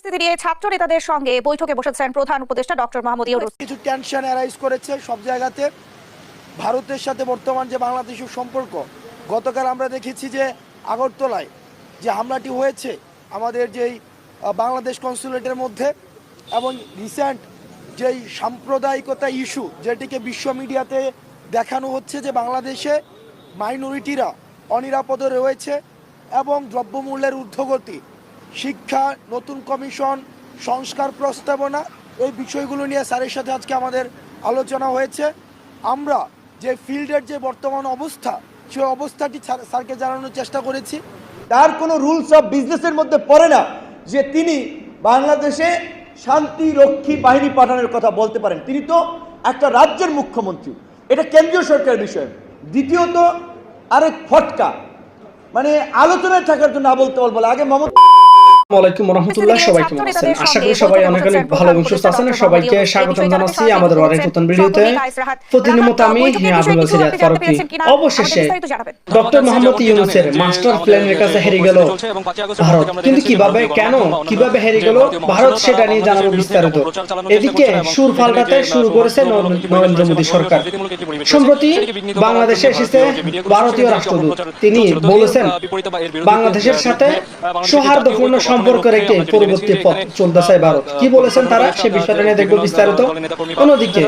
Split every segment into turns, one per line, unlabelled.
পরিস্থিতি নিয়ে ছাত্র নেতাদের সঙ্গে বৈঠকে বসেছেন প্রধান উপদেষ্টা ডক্টর মোহাম্মদ ইউনূস।
কিছু টেনশন অ্যারাইজ করেছে সব জায়গাতে। ভারতের সাথে বর্তমান যে বাংলাদেশের সম্পর্ক, গতকাল আমরা দেখেছি যে আগরতলায় যে হামলাটি হয়েছে আমাদের যেই বাংলাদেশ কনসুলেটের মধ্যে, এবং রিসেন্ট যেই সাম্প্রদায়িকতা ইস্যু যেটিকে বিশ্ব মিডিয়াতে দেখানো হচ্ছে যে বাংলাদেশে মাইনরিটিরা অনিরাপদে রয়েছে এবং দ্রব্যমূল্যের ঊর্ধ্বগতি, শিক্ষা, নতুন কমিশন, সংস্কার প্রস্তাবনা, এই বিষয়গুলো নিয়ে স্যারের সাথে আজকে আমাদের আলোচনা হয়েছে। আমরা যে ফিল্ডের যে বর্তমান অবস্থা, সেই অবস্থাটি স্যারকে জানানোর চেষ্টা করেছি।
তার কোনো রুলস অফ বিজনেসের মধ্যে পড়ে না যে তিনি বাংলাদেশে শান্তি রক্ষী বাহিনী পাঠানোর কথা বলতে পারেন। তিনি তো একটা রাজ্যের মুখ্যমন্ত্রী, এটা কেন্দ্রীয় সরকারের বিষয়। দ্বিতীয়ত আরেক ফটকা, মানে আলোচনায় থাকার জন্য না বলতে বলবো আগে মমতা।
আসসালামু আলাইকুম রাহমাতুল্লাহ, সবাই কেমন আছেন? আশা করি সবাই অনেক অনেক ভালো এবং সুস্থ আছেন। সবাইকে স্বাগতম জানাচ্ছি আমাদের অনেক নতুন ভিডিওতে। প্রতিনিয়ত আমি আব্দুল বাসির ফারুকী। অবশেষে ডক্টর মোহাম্মদ ইউনূসের মাস্টার প্ল্যানের কাছে হেরে গেল ভারত। কিন্তু কিভাবে, কেন, কিভাবে হেরে গেল ভারত, সেটা নিয়ে জানাবো বিস্তারিত। এদিকে সুর পাল্টাতে শুরু করেছে নরেন্দ্র মোদী সরকার। সম্প্রতি বাংলাদেশে এসেছে ভারতীয় রাষ্ট্রদূত। তিনি বলেছেন বাংলাদেশের সাথে সৌহার্দ্যপূর্ণ সম্পর্ক রেখে পরবর্তী পথ চলতে চায় ভারত। কি বলেছেন তারা, সে বিষয়টা নিয়ে দেখবো বিস্তারিত। অন্যদিকে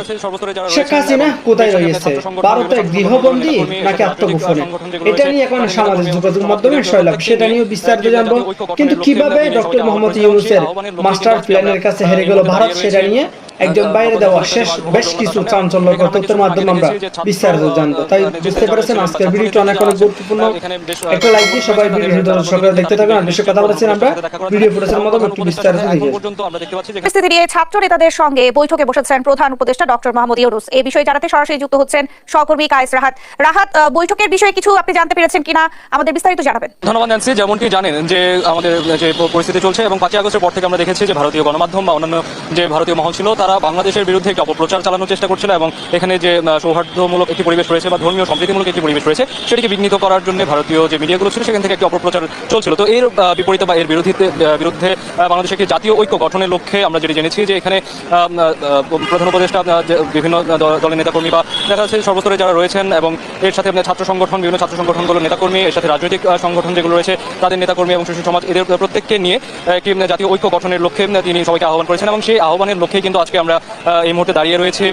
শেখ হাসিনা কোথায় রয়েছে, ভারতে গৃহবন্দী নাকি আত্মগোপনে, এটা নিয়ে এখন সামাজিক যোগাযোগ মাধ্যমে শৈলাভ, সেটা নিয়ে বিস্তারিত জানবো। কিন্তু কিভাবে ডক্টর মোহাম্মদ ইউনূসের মাস্টার প্ল্যানের কাছে হেরে গেল ভারত, সেটা নিয়ে একদম বাইরে দেওয়া শেষ বেশ কিছু চাঞ্চল্যকর তথ্যের মাধ্যমে আমরা বিস্তারিত জানবো। তাই বুঝতে পারছেন আজকের ভিডিওটা অনেক অনেক গুরুত্বপূর্ণ। একটা লাইক দিয়ে সবাই ভিডিওটা সবাই দেখতে থাকুন। আর বেশি কথা বলেছেন আমরা ভিডিও ফুটেজের মাধ্যমে একটু বিস্তারিত দেখি।
পরিস্থিতি নিয়ে ছাত্র নেতাদের সঙ্গে বৈঠকে বসেছেন প্রধান উপদেষ্টা ডক্টর মোহাম্মদ ইউনূস। এই বিষয়ে জানাতে সরাসরি যুক্ত হচ্ছেন সহকর্মী কায়েস রাহাত। রাহাত, বৈঠকের বিষয়ে কিছু আপনি জানতে পেরেছেন কিনা আমাদের বিস্তারিত জানাবেন।
ধন্যবাদ ন্যান্সি। যেমনটি জানেন যে আমাদের যে পরিস্থিতি চলছে এবং 5 আগস্টের পর থেকে আমরা দেখেছি যে ভারতীয় গণমাধ্যম বা অন্যান্য যে ভারতীয় মহল ছিল তারা বাংলাদেশের বিরুদ্ধে একটি অপপ্রচার চালানোর চেষ্টা করছিল এবং এখানে যে সৌহার্দ্যমূলক একটি পরিবেশ রয়েছে বা ধর্মীয় সম্প্রীতিমূলক একটি পরিবেশ রয়েছে সেটিকে বিঘ্নিত করার জন্য ভারতীয় যে মিডিয়াগুলো ছিল সেখান থেকে একটি অপপ্রচার চলছিল। তো এর বিপরীতে বা এর বিরুদ্ধে বাংলাদেশে একটি জাতীয় ঐক্য গঠনের লক্ষ্যে আমরা যেটি জেনেছি যে এখানে প্রধান উপদেষ্টা বিভিন্ন দলের নেতাকর্মী বা দেখা যাচ্ছে সর্বস্তরে যারা রয়েছেন এবং এর সাথে ছাত্র সংগঠন, বিভিন্ন ছাত্র সংগঠনগুলোর নেতাকর্মী, এর সাথে রাজনৈতিক সংগঠন যেগুলো রয়েছে তাদের নেতাকর্মী এবং শিশু সমাজ, এদের প্রত্যেককে নিয়ে একটি জাতীয় ঐক্য গঠনের লক্ষ্যে তিনি সবাইকে আহ্বান করেছেন এবং সেই আহ্বানের লক্ষ্যেই কিন্তু আজকে আমরা এই মুহূর্তে দাঁড়িয়ে রয়েছে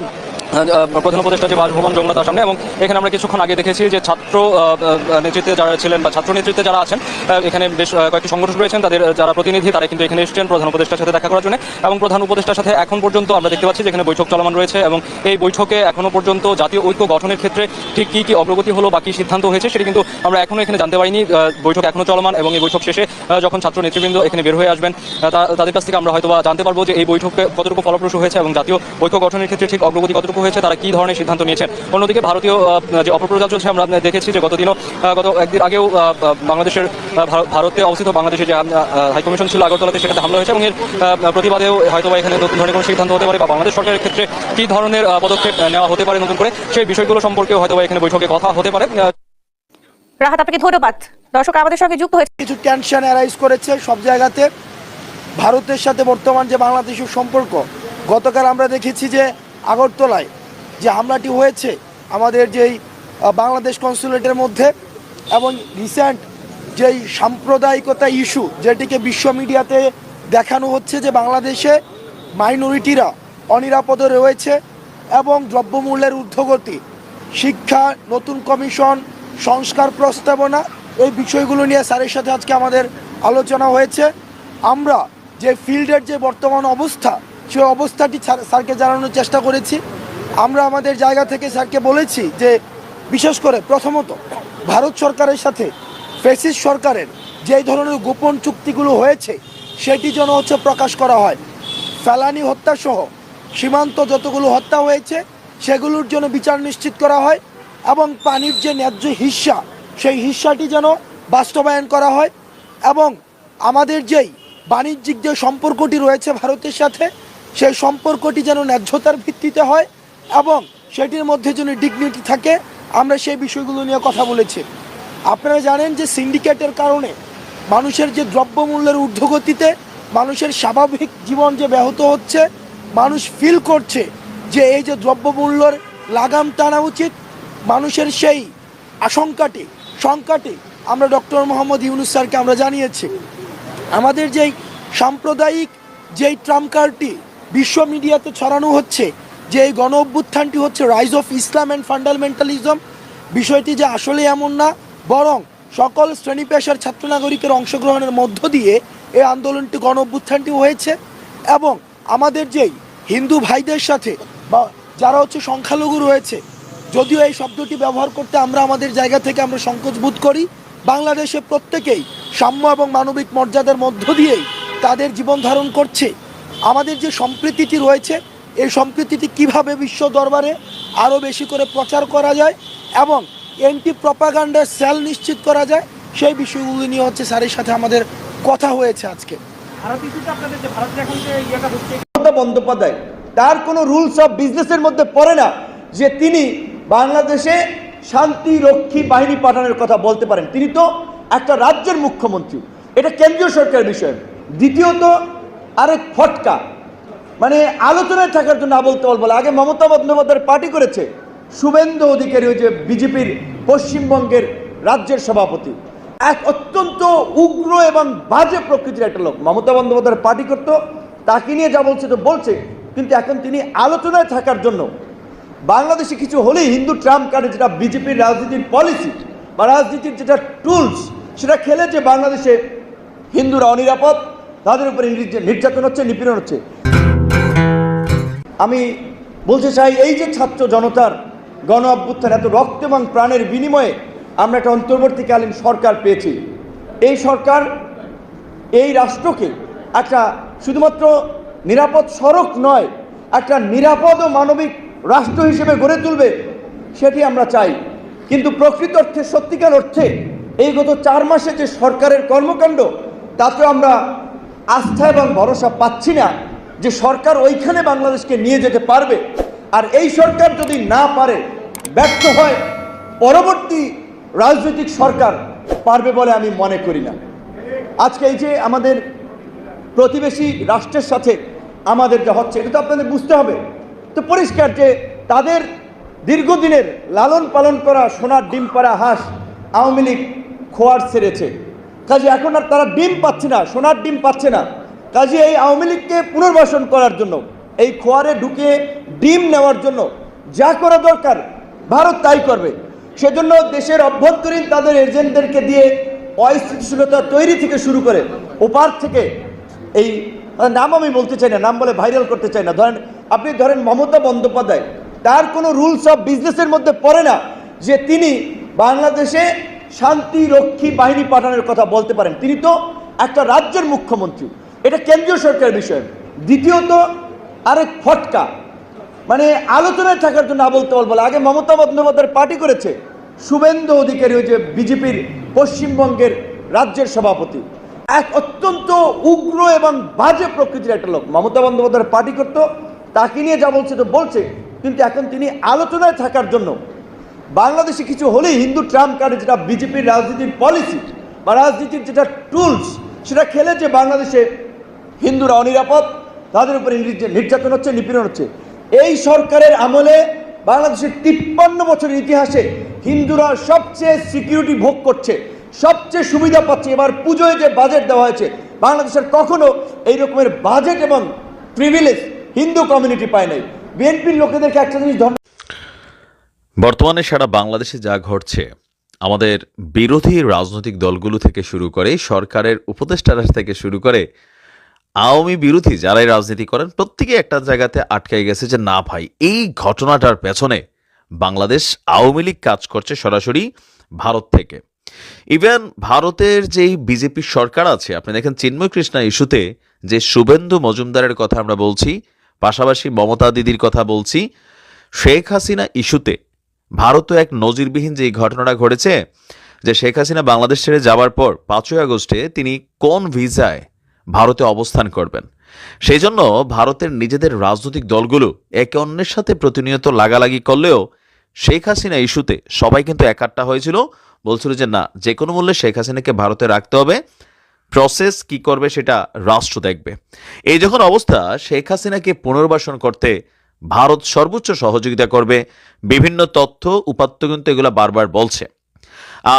প্রধান উপদেষ্টা যে বাসভবন যমুনার সামনে। এবং এখানে আমরা কিছুক্ষণ আগে দেখেছি যে ছাত্র নেতৃত্বে যারা ছিলেন বা ছাত্র নেতৃত্বে যারা আছেন, এখানে বেশ কয়েকটি সংগঠন রয়েছেন, তাদের যারা প্রতিনিধি তারা কিন্তু এখানে এসেছেন প্রধান উপদেষ্টার সাথে দেখা করার জন্য। এবং প্রধান উপদেষ্টার সাথে এখন পর্যন্ত আমরা দেখতে পাচ্ছি যে এখানে বৈঠক চলমান রয়েছে এবং এই বৈঠকে এখনো পর্যন্ত জাতীয় ঐক্য গঠনের ক্ষেত্রে ঠিক কী কী অগ্রগতি হলো বা কী সিদ্ধান্ত হয়েছে সেটা কিন্তু আমরা এখনো এখানে জানতে পারিনি। বৈঠক এখনো চলমান এবং এই বৈঠক শেষে যখন ছাত্র নেতৃবৃন্দ এখানে বের হয়ে আসবেন তাদের কাছ থেকে আমরা হয়তো জানতে পারবো যে এই বৈঠকে কতটুকু ফলপ্রসূ হয়েছে এবং জাতীয় ঐক্য গঠনের ক্ষেত্রে ঠিক অগ্রগতি কতটুকু হয়েছে, তারা কী ধরনের সিদ্ধান্ত নিয়েছেন। অন্যদিকে ভারতীয় যে অপপ্রচার চলছে আমরা দেখেছি যে গত একদিন আগেও বাংলাদেশের ভারতে অবস্থিত বাংলাদেশের যে হাইকমিশন ছিল আগরতলাতে, সেখানে হামলা হয়েছে এবং এর প্রতিবাদেও হয়তো এখানে নতুন ধরনের কোনো সিদ্ধান্ত হতে পারে বা বাংলাদেশ সরকারের ক্ষেত্রে কী ধরনের পদক্ষেপ নেওয়া হতে পারে নতুন করে, সেই বিষয়গুলো সম্পর্কেও হয়তো এখানে বৈঠকে কথা হতে পারে।
রাহাত, আপনাকে ধন্যবাদ। দর্শক আমাদের সঙ্গে যুক্ত হয়েছে।
কিছু টেনশন অ্যারাইজ করেছে সব জায়গাতে। ভারতের সাথে বর্তমান যে বাংলাদেশের সম্পর্ক, গতকাল আমরা দেখেছি যে আগরতলায় যে হামলাটি হয়েছে আমাদের যেই বাংলাদেশ কনসুলেটের মধ্যে, এবং রিসেন্ট যেই সাম্প্রদায়িকতা ইস্যু যেটিকে বিশ্ব মিডিয়াতে দেখানো হচ্ছে যে বাংলাদেশে মাইনরিটিরা অনিরাপদে রয়েছে এবং দ্রব্যমূল্যের ঊর্ধ্বগতি, শিক্ষা, নতুন কমিশন, সংস্কার প্রস্তাবনা, এই বিষয়গুলো নিয়ে স্যারের সাথে আজকে আমাদের আলোচনা হয়েছে। আমরা যে ফিল্ডের যে বর্তমান অবস্থা, সেই অবস্থাটি স্যারকে জানানোর চেষ্টা করেছি। আমরা আমাদের জায়গা থেকে স্যারকে বলেছি যে বিশেষ করে প্রথমত ভারত সরকারের সাথে ফ্যাসিস্ট সরকারের যেই ধরনের গোপন চুক্তিগুলো হয়েছে সেটি যেন প্রকাশ করা হয়। ফেলানি হত্যা সহ সীমান্ত যতগুলো হত্যা হয়েছে সেগুলোর জন্য বিচার নিশ্চিত করা হয় এবং পানির যে ন্যায্য হিস্সা, সেই হিস্সাটি যেন বাস্তবায়ন করা হয় এবং আমাদের যেই বাণিজ্যিক যে সম্পর্কটি রয়েছে ভারতের সাথে, সেই সম্পর্কটি যেন ন্যায্যতার ভিত্তিতে হয় এবং সেটির মধ্যে যেন ডিগনিটি থাকে, আমরা সেই বিষয়গুলো নিয়ে কথা বলেছি। আপনারা জানেন যে সিন্ডিকেটের কারণে মানুষের যে দ্রব্যমূল্যের ঊর্ধ্বগতিতে মানুষের স্বাভাবিক জীবন যে ব্যাহত হচ্ছে, মানুষ ফিল করছে যে এই যে দ্রব্যমূল্যের লাগাম টানা উচিত, মানুষের সেই শঙ্কাটি আমরা ডক্টর মোহাম্মদ ইউনূস স্যারকে আমরা জানিয়েছি। আমাদের যেই সাম্প্রদায়িক যেই ট্রাম্প কার্ডটি বিশ্ব মিডিয়াতে ছড়ানো হচ্ছে, যে এই গণ অভ্যুত্থানটি হচ্ছে rise of Islam and fundamentalism, বিষয়টি যে আসলে এমন না, বরং সকল শ্রেণী পেশার ছাত্র নাগরিকের অংশগ্রহণের মধ্য দিয়ে এই আন্দোলনটি গণ অভ্যুত্থানটি হয়েছে। এবং আমাদের যেই হিন্দু ভাইদের সাথে বা যারা হচ্ছে সংখ্যালঘু রয়েছে, যদিও এই শব্দটি ব্যবহার করতে আমরা আমাদের জায়গা থেকে আমরা সংকোচ বোধ করি, বাংলাদেশে প্রত্যেকেই সাম্য এবং মানবিক মর্যাদার মধ্য দিয়েই তাদের জীবন ধারণ করছে। আমাদের যে সম্প্রীতিটি রয়েছে, এই সম্প্রীতিটি কিভাবে বিশ্ব দরবারে আরও বেশি করে প্রচার করা যায় এবং অ্যান্টি প্রপাগান্ডার সেল নিশ্চিত করা যায়, সেই বিষয়গুলো নিয়ে হচ্ছে স্যারের সাথে আমাদের কথা হয়েছে আজকে।
মমতা বন্দ্যোপাধ্যায় তার কোনো রুলস অফ বিজনেসের মধ্যে পড়ে না যে তিনি বাংলাদেশে শান্তি রক্ষী বাহিনী পাঠানোর কথা বলতে পারেন। তিনি তো একটা রাজ্যের মুখ্যমন্ত্রী, এটা কেন্দ্রীয় সরকারের বিষয়। দ্বিতীয়ত আরেক ফটকা, মানে আলোচনায় থাকার জন্য আবল তাবল বলে। আগে মমতা বন্দ্যোপাধ্যায়ের পার্টি করেছে শুভেন্দু অধিকারী, ওই যে বিজেপির পশ্চিমবঙ্গের রাজ্যের সভাপতি, এক অত্যন্ত উগ্র এবং বাজে প্রকৃতির একটা লোক। মমতা বন্দ্যোপাধ্যায়ের পার্টি করতো, তাকে নিয়ে যা বলছে তো বলছে, কিন্তু এখন তিনি আলোচনায় থাকার জন্য বাংলাদেশে কিছু হলেই হিন্দু ট্রাম্প কার্ডে, যেটা বিজেপির রাজনীতির পলিসি বা রাজনীতির যেটা টুলস, সেটা খেলে যে বাংলাদেশে হিন্দুরা অনিরাপদ, তাদের উপরে নির্যাতন হচ্ছে, নিপীড়ন হচ্ছে। আমি বলতে চাই, এই যে ছাত্র জনতার গণ অভ্যুত্থান, এত রক্ত এবং প্রাণের বিনিময়ে আমরা একটা অন্তর্বর্তীকালীন সরকার পেয়েছি। এই সরকার এই রাষ্ট্রকে একটা শুধুমাত্র নিরাপদ সড়ক নয়, একটা নিরাপদ ও মানবিক রাষ্ট্র হিসেবে গড়ে তুলবে, সেটি আমরা চাই। কিন্তু প্রকৃত অর্থে, সত্যিকার অর্থে এই গত 4 মাসে যে সরকারের কর্মকাণ্ড, তাতে আমরা আস্থা এবং ভরসা পাচ্ছি না যে সরকার ওইখানে বাংলাদেশকে নিয়ে যেতে পারবে। আর এই সরকার যদি না পারে, ব্যর্থ হয়, পরবর্তী রাজনৈতিক সরকার পারবে বলে আমি মনে করি না। আজকে এই যে আমাদের প্রতিবেশী রাষ্ট্রের সাথে আমাদের যা হচ্ছে, এটা তো আপনাদের বুঝতে হবে। তো পরিষ্কার যে তাদের দীর্ঘদিনের লালন পালন করা সোনার ডিম পাড়া হাঁস আওয়ামী লীগ খোয়ার ছেড়েছে, কাজে এখন আর তারা ডিম পাচ্ছে না, সোনার ডিম পাচ্ছে না। কাজে এই আওয়ামী লীগকে পুনর্বাসন করার জন্য, এই খোয়ারে ঢুকে ডিম নেওয়ার জন্য যা করা দরকার ভারত তাই করবে। সেজন্য দেশের অভ্যন্তরীণ তাদের এজেন্টদেরকে দিয়ে অস্থিতিশীলতা তৈরি থেকে শুরু করে ওপার থেকে, এই নাম আমি বলতে চাই না, নাম বলে ভাইরাল করতে চাই না, আপনি ধরেন মমতা বন্দ্যোপাধ্যায়, তার কোনো রুলস অফ বিজনেসের মধ্যে পড়ে না যে তিনি বাংলাদেশে শান্তি রক্ষী বাহিনী পাঠানোর কথা বলতে পারেন। তিনি তো একটা রাজ্যের মুখ্যমন্ত্রী, এটা কেন্দ্রীয় সরকারের বিষয়। দ্বিতীয়ত আরেক ফটকা, মানে আলোচনায় থাকার জন্য আবল তাবল বলে। আগে মমতা বন্দ্যোপাধ্যায়ের পার্টি করেছে শুভেন্দু অধিকারী, ওই যে বিজেপির পশ্চিমবঙ্গের রাজ্যের সভাপতি, এক অত্যন্ত উগ্র এবং বাজে প্রকৃতির একটা লোক। মমতা বন্দ্যোপাধ্যায়ের পার্টি করতো, তাকে নিয়ে যা বলছে তো বলছে, কিন্তু এখন তিনি আলোচনায় থাকার জন্য বাংলাদেশে কিছু হলেই হিন্দু ট্রাম্প কার্ডে, যেটা বিজেপির রাজনীতির পলিসি বা রাজনীতির যেটা টুলস, সেটা খেলে যে বাংলাদেশে হিন্দুরা অনিরাপদ, তাদের উপরে নির্যাতন হচ্ছে, নিপীড়ন হচ্ছে। এই সরকারের আমলে বাংলাদেশের 53 বছরের ইতিহাসে হিন্দুরা সবচেয়ে সিকিউরিটি ভোগ করছে, সবচেয়ে সুবিধা পাচ্ছে। এবার পুজোয় যে বাজেট দেওয়া হয়েছে, বাংলাদেশের কখনো এই রকমের বাজেট এবং প্রিভিলেজ হিন্দু কমিউনিটি পায় নাই। বিএনপির লোকেদেরকে একটা জিনিস
বর্তমানে সারা বাংলাদেশে যা ঘটছে, আমাদের বিরোধী রাজনৈতিক দলগুলো থেকে শুরু করে, সরকারের উপদেষ্টারা থেকে শুরু করে, আওয়ামী বিরোধী যারাই রাজনীতি করেন, প্রত্যেকে একটা জায়গাতে আটকাই গেছে যে না ভাই, এই ঘটনাটার পেছনে বাংলাদেশ আওয়ামী লীগ কাজ করছে সরাসরি ভারত থেকে। ইভেন ভারতের যেই বিজেপি সরকার আছে, আপনি দেখেন চিন্ময় কৃষ্ণা ইস্যুতে যে শুভেন্দু মজুমদারের কথা আমরা বলছি, পাশাপাশি মমতা দিদির কথা বলছি, শেখ হাসিনা ইস্যুতে ভারতও এক নজিরবিহীন যে ঘটনাটা ঘটেছে, যে শেখ হাসিনা বাংলাদেশ ছেড়ে যাওয়ার পর 5ই আগস্টে তিনি কোন ভিসায় ভারতে অবস্থান করবেন, সেই জন্য ভারতের নিজেদের রাজনৈতিক দলগুলো একে অন্যের সাথে প্রতিনিয়ত লাগালাগি করলেও শেখ হাসিনা ইস্যুতে সবাই কিন্তু একাট্টা হয়েছিল, বলছিল যে না, যে কোনো মূল্যে শেখ হাসিনাকে ভারতে রাখতে হবে, প্রসেস কি করবে সেটা রাষ্ট্র দেখবে। এই যখন অবস্থা, শেখ হাসিনাকে পুনর্বাসন করতে ভারত সর্বোচ্চ সহযোগিতা করবে, বিভিন্ন তথ্য উপাত্ত কিন্তু এগুলো বারবার বলছে।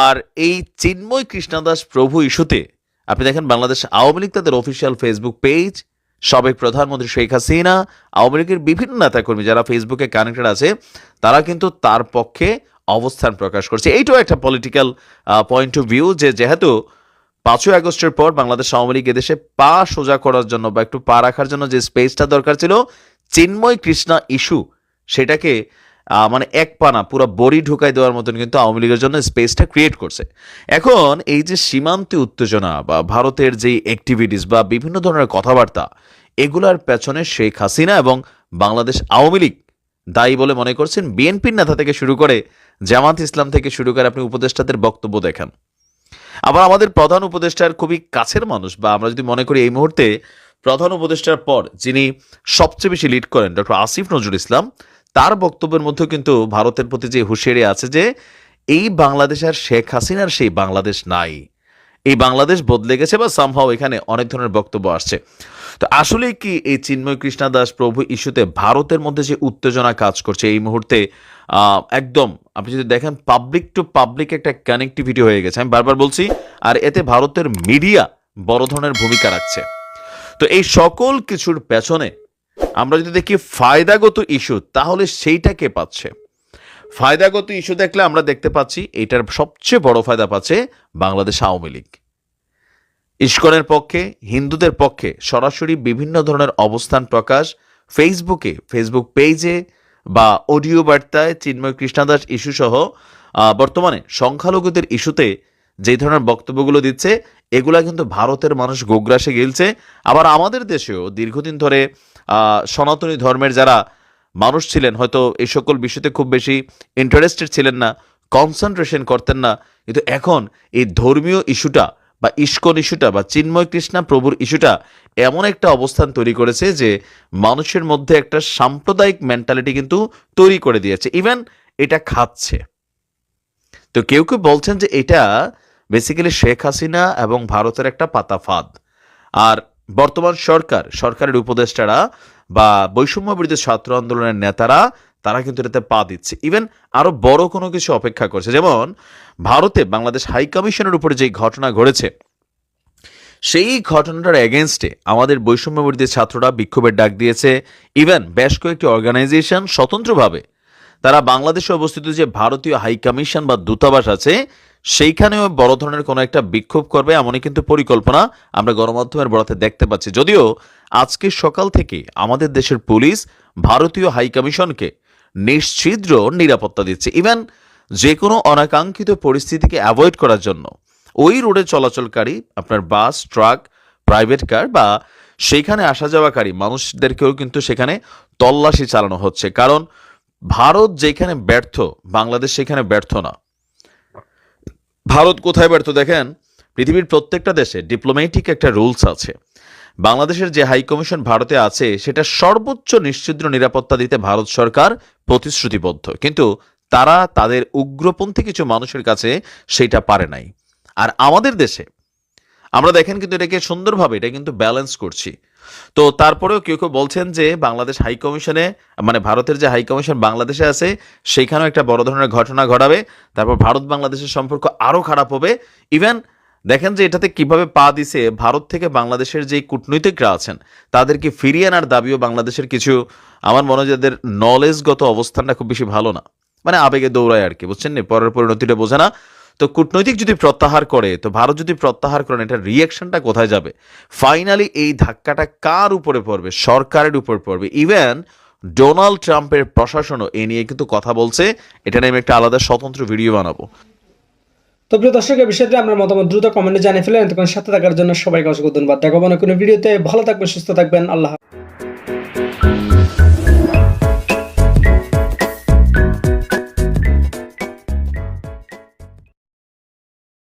আর এই চিন্ময় কৃষ্ণদাস প্রভু ইস্যুতে আপনি দেখেন বাংলাদেশ আওয়ামী লীগ তাদের অফিসিয়াল ফেসবুক পেজ, সাবেক প্রধানমন্ত্রী শেখ হাসিনা, আওয়ামী লীগের বিভিন্ন নেতাকর্মী যারা ফেসবুকে কানেক্টেড আছে, তারা কিন্তু তার পক্ষে অবস্থান প্রকাশ করছে। এইটাও একটা পলিটিক্যাল পয়েন্ট অফ ভিউ যে যেহেতু 5ই আগস্টের পর বাংলাদেশ আওয়ামী লীগ এদেশে পা সোজা করার জন্য বা একটু পা রাখার জন্য যে স্পেসটা দরকার ছিল, চিন্ময় কৃষ্ণা ইস্যু সেটাকে মানে এক পানা পুরো বড়ি ঢুকাই দেওয়ার মতন কিন্তু আওয়ামী লীগের জন্য স্পেসটা ক্রিয়েট করছে। এখন এই যে সীমান্তে উত্তেজনা বা ভারতের যেই অ্যাক্টিভিটিস বা বিভিন্ন ধরনের কথাবার্তা, এগুলার পেছনে শেখ হাসিনা এবং বাংলাদেশ আওয়ামী লীগ দায়ী বলে মনে করছেন। বিএনপির নেতা থেকে শুরু করে জামাত ইসলাম থেকে শুরু করে আপনি উপদেষ্টাদের বক্তব্য দেখেন। আবার আমাদের প্রধান উপদেষ্টার খুবই কাছের মানুষ, বা আমরা যদি মনে করি এই মুহূর্তে প্রধান উপদেষ্টার পর যিনি সবচেয়ে বেশি লিড করেন ডক্টর আসিফ নজরুল ইসলাম, তার বক্তব্যের মধ্যে কিন্তু ভারতের প্রতি যে হুঁশিয়ারি আছে যে এই বাংলাদেশ আর শেখ হাসিনার সেই বাংলাদেশ নাই, এই বাংলাদেশ বদলে গেছে, বা সামহাও এখানে অনেক ধরনের বক্তব্য আসছে। তো আসলে কি এই চিন্ময় কৃষ্ণা দাস প্রভু ইস্যুতে ভারতের মধ্যে যে উত্তেজনা কাজ করছে এই মুহূর্তে, একদম আপনি যদি দেখেন পাবলিক টু পাবলিক একটা কানেক্টিভিটি হয়ে গেছে, আমি বারবার বলছি। আর এতে ভারতের মিডিয়া বড় ধরনের ভূমিকা রাখছে। তো এই সকল কিছুর পেছনে আমরা যদি দেখি ফায়দাগত ইস্যু, তাহলে সেইটা কে পাচ্ছে? ফায়দাগত ইস্যু দেখলে আমরা দেখতে পাচ্ছি এটার সবচেয়ে বড় ফায়দা পাচ্ছে বাংলাদেশ আওয়ামী লীগ। ইস্কনের পক্ষে, হিন্দুদের পক্ষে সরাসরি বিভিন্ন ধরনের অবস্থান প্রকাশ ফেসবুকে, ফেসবুক পেজে বা অডিও বার্তায় চিন্ময় কৃষ্ণদাস ইস্যু সহ বর্তমানে সংখ্যালঘুদের ইস্যুতে যে ধরনের বক্তব্যগুলো দিচ্ছে, এগুলা কিন্তু ভারতের মানুষ গোগ্রাসে গিলছে। আবার আমাদের দেশেও দীর্ঘদিন ধরে সনাতনী ধর্মের যারা মানুষ ছিলেন, হয়তো এই সকল বিষয়তে খুব বেশি ইন্টারেস্টেড ছিলেন না, কনসেন্ট্রেশন করতেন না, কিন্তু এখন এই ধর্মীয় ইস্যুটা বা ইস্কন ইস্যুটা বা চিন্ময় কৃষ্ণা প্রভুর ইস্যুটা এমন একটা অবস্থান তৈরি করেছে যে মানুষের মধ্যে একটা সাম্প্রদায়িক মেন্টালিটি কিন্তু তৈরি করে দিয়েছে, ইভেন এটা খাচ্ছে। তো কেউ কেউ বলছেন যে এটা বেসিক্যালি শেখ হাসিনা এবং ভারতের একটা পাতা ফাঁদ। আর বর্তমান সরকারের উপদেষ্টারা বা বৈষম্য বিরোধী ছাত্র আন্দোলনের নেতারা, তারা কিন্তু এটাতে পা দিচ্ছে, ইভেন আরো বড় কোনো কিছু অপেক্ষা করছে। যেমন ভারতে বাংলাদেশ হাই কমিশনের উপরে যে ঘটনা ঘটেছে, সেই ঘটনাটার এগেনস্টে আমাদের বৈষম্য বিরোধী ছাত্ররা বিক্ষোভের ডাক দিয়েছে। ইভেন বেশ কয়েকটি অর্গানাইজেশন স্বতন্ত্রভাবে তারা বাংলাদেশে অবস্থিত যে ভারতীয় হাই কমিশন বা দূতাবাস আছে, সেইখানেও বড় ধরনের কোনো একটা বিক্ষোভ করবে এমনই কিন্তু পরিকল্পনা আমরা গণমাধ্যমের বরাতে দেখতে পাচ্ছি। যদিও আজকে সকাল থেকে আমাদের দেশের পুলিশ ভারতীয় হাই কমিশনকে নিশ্চিদ্র নিরাপত্তা দিচ্ছে, ইভেন যে কোনো অনাকাঙ্ক্ষিত পরিস্থিতিকে অ্যাভয়েড করার জন্য ওই রোডে চলাচলকারী আপনার বাস, ট্রাক, প্রাইভেট কার বা সেইখানে আসা যাওয়াকারী মানুষদেরকেও কিন্তু সেখানে তল্লাশি চালানো হচ্ছে। কারণ ভারত যেখানে ব্যর্থ, বাংলাদেশ সেখানে ব্যর্থ না। ভারত কোথায় ব্যর্থ দেখেন, পৃথিবীর প্রত্যেকটা দেশে ডিপ্লোম্যাটিক একটা রুলস আছে। বাংলাদেশের যে হাই কমিশন ভারতে আছে, সেটা সর্বোচ্চ নিশ্চিদ্র নিরাপত্তা দিতে ভারত সরকার প্রতিশ্রুতিবদ্ধ, কিন্তু তারা তাদের উগ্রপন্থী কিছু মানুষের কাছে সেটা পারে নাই। আর আমাদের দেশে আমরা দেখেন কিন্তু এটাকে সুন্দরভাবে এটা কিন্তু ব্যালেন্স করছি। তো তারপরেও কেউ কেউ বলছেন যে বাংলাদেশ হাই কমিশনে, মানে ভারতের যে হাই কমিশন বাংলাদেশে আছে, সেইখানেও একটা বড় ধরনের ঘটনা ঘটাবে, তারপর ভারত বাংলাদেশের সম্পর্ক আরো খারাপ হবে। ইভেন দেখেন যে এটাতে কিভাবে পা দিছে, ভারত থেকে বাংলাদেশের যে কূটনৈতিকরা আছেন তাদেরকে ফিরিয়ে আনার দাবিও বাংলাদেশের কিছু, আমার মনে হয় যাদের নলেজগত অবস্থানটা খুব বেশি ভালো না, মানে আবেগে দৌড়ায় আর কি, বুঝছেন না, পরের পরিণতিটা বোঝে না। তো কূটনৈতিক যদি প্রত্যাহার করে, তো ভারত যদি প্রত্যাহার করেন, এটার রিয়াকশনটা কোথায় যাবে? ফাইনালি এই ধাক্কাটা কার উপরে পড়বে? সরকারের উপর পড়বে। ইভেন ডোনাল্ড ট্রাম্পের প্রশাসনও এ নিয়ে কিন্তু কথা বলছে। এটা নিয়ে আমি একটা আলাদা স্বতন্ত্র ভিডিও বানাবো।
তো প্রিয় দর্শক, এই বিষয়টি আপনার মতামত দ্রুত কমেন্টে জানিয়ে ফেলেন। তখন সাথে থাকার জন্য সবাইকে অসংখ্য ধন্যবাদ। দেখাবো না কোনো ভিডিওতে। ভালো থাকবেন, সুস্থ থাকবেন। আল্লাহ।